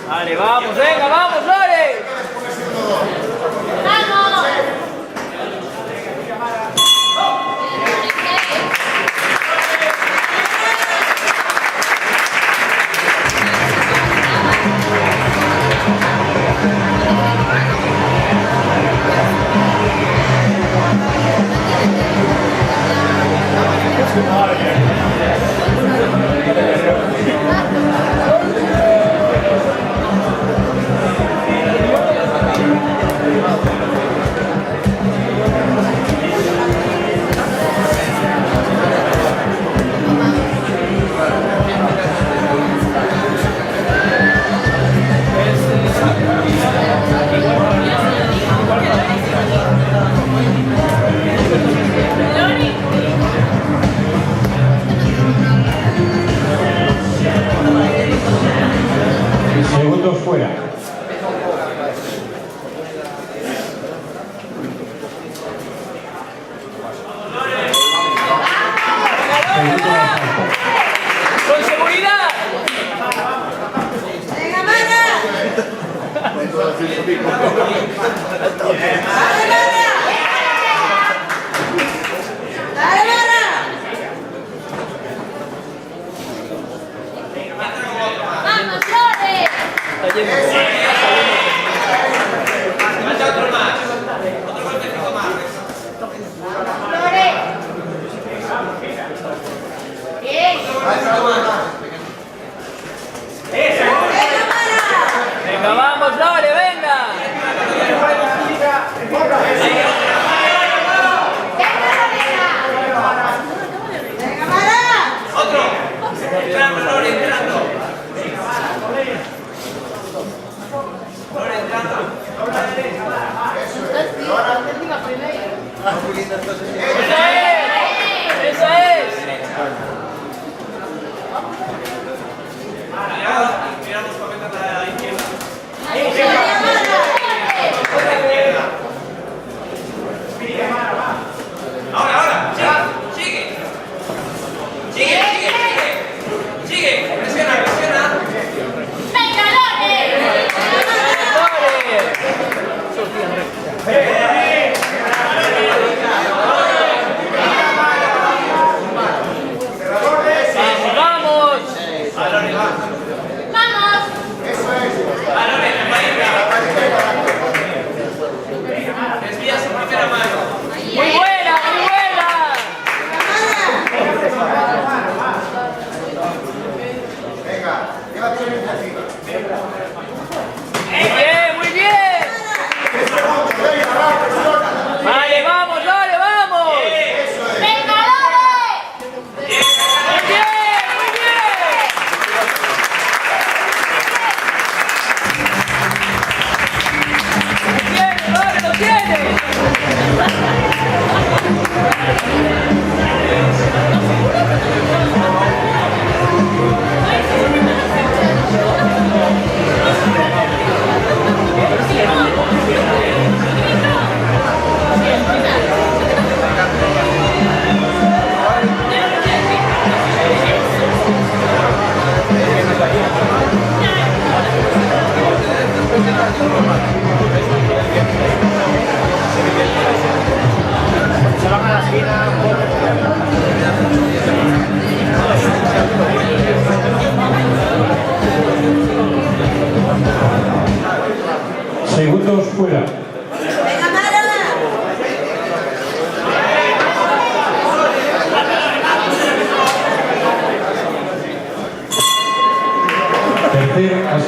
Dale, vamos, venga, vamos, dale. ¡Vamos! Segundo fuera. ¡Con seguridad! ¡Venga, mana! ¡Dale, mana! ¡Vamos, Flores! Está lleno. ¡Flores! ¡Bien! Venga, vamos, dale, venga.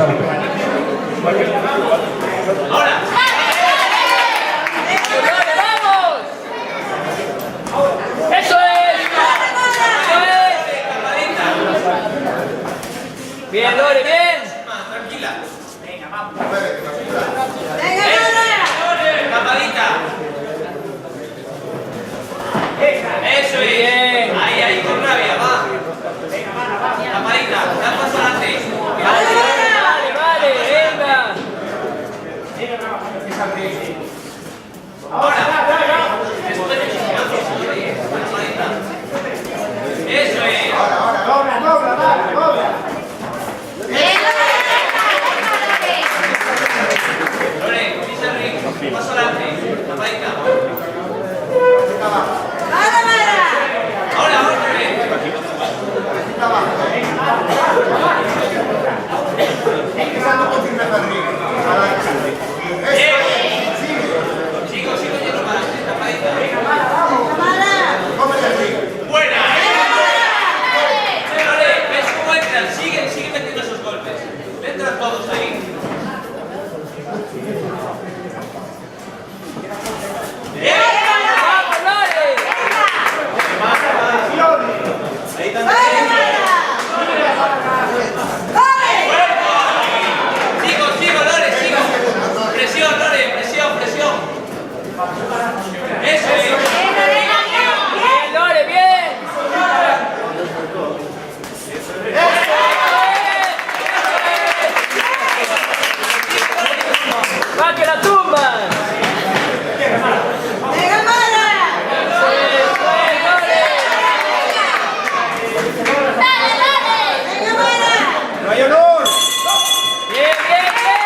salto. Ahora. Lore, vamos. Eso es. Bien, Lore, bien. Tranquila. Venga, Mara. Tapadita. Eso es. Bien. Ahí, con rabia, va. Tapadita, da paso adelante. Vale, venga. Ahora. Eso es. Lore, pisa el ritmo. Paso adelante. Tapadita. Ahora, Lore. Sigo yendo para adelante. Tapadita. Buena. Lore, ¿ves cómo entran? Sigue metiendo esos golpes. Entran todos ahí. ¡Bien! Vamos, Lore. Ahí también. Sigo, Lore, sigo. Presión, Lore, presión. Eso es. Bien, Lore, bien. Va que la tumba. ¡No hay honor! Bien, bien, bien.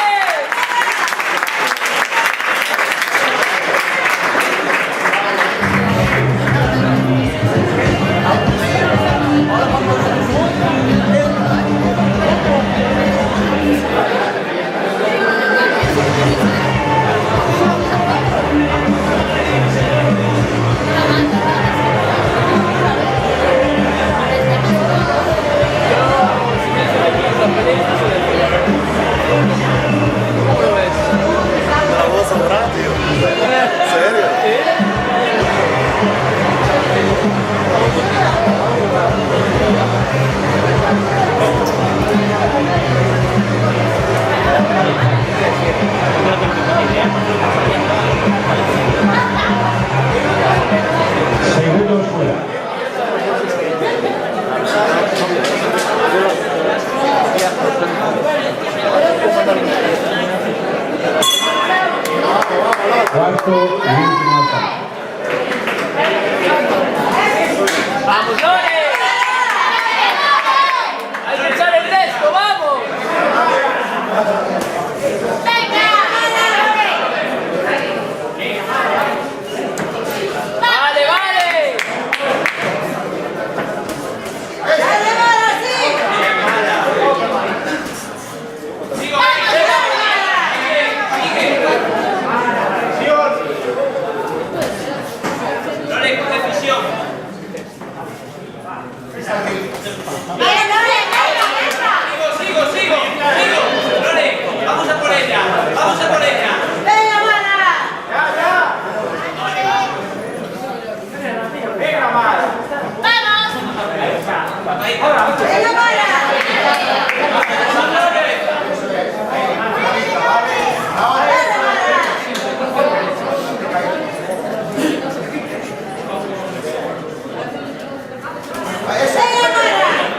Segundos fuera. Cuarto y último asalto. Vamos, Lore. Hay que echar el resto, vamos. Vale, vale. Sigo. Lore, con decisión. Sigo. Lore, vamos a por ella.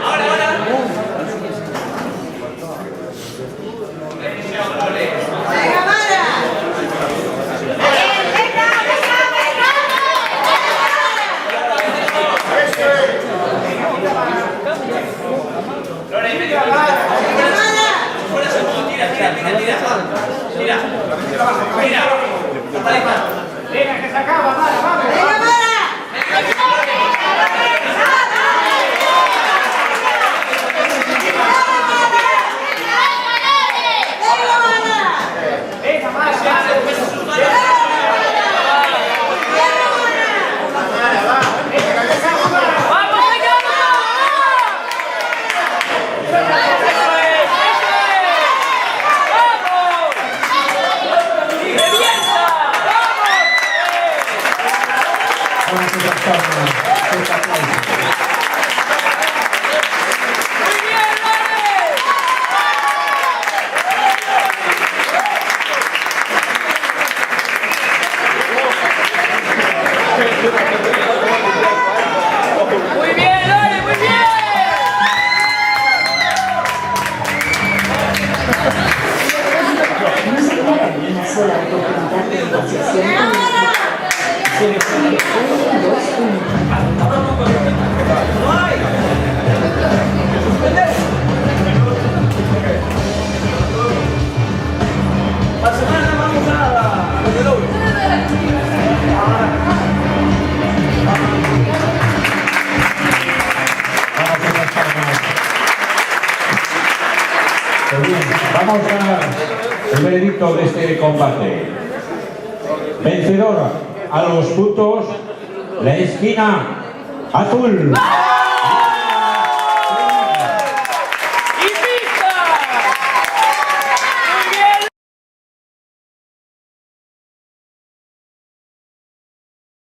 Ahora. Vamos a el veredicto de este combate. Vencedora a los puntos, la esquina azul.